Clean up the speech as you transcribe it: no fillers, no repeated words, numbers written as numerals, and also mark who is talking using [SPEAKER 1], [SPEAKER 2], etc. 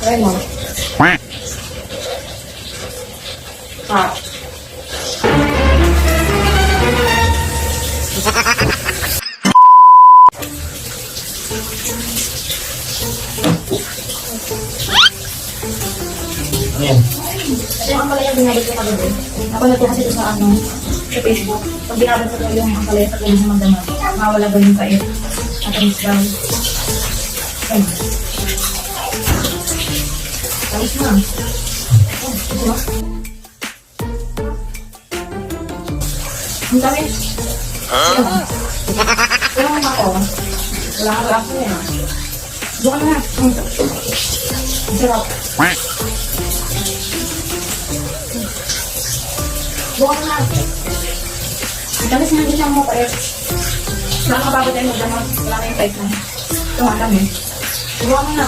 [SPEAKER 1] Try mo. Ah.
[SPEAKER 2] Ayan.
[SPEAKER 1] Kasi yung ampalaya binabad ko kagabi. Napanood ko kasi ito sa ano, sa Facebook. Pag binabad ko yung ampalaya sa gabi sa magdamag, mawala daw yung pait. Matamis daw. Ayun. Tamis na. Ito na. Ang tamis. Ayun. Pero naman ako, wala kang reaction yan. Buka na. Ang sarap. Buka na. Ang tamis na hindi lang mo pait. Wala kang babad tayo magdamag. Wala na yung pait na. Ito nga tamis. Buka na.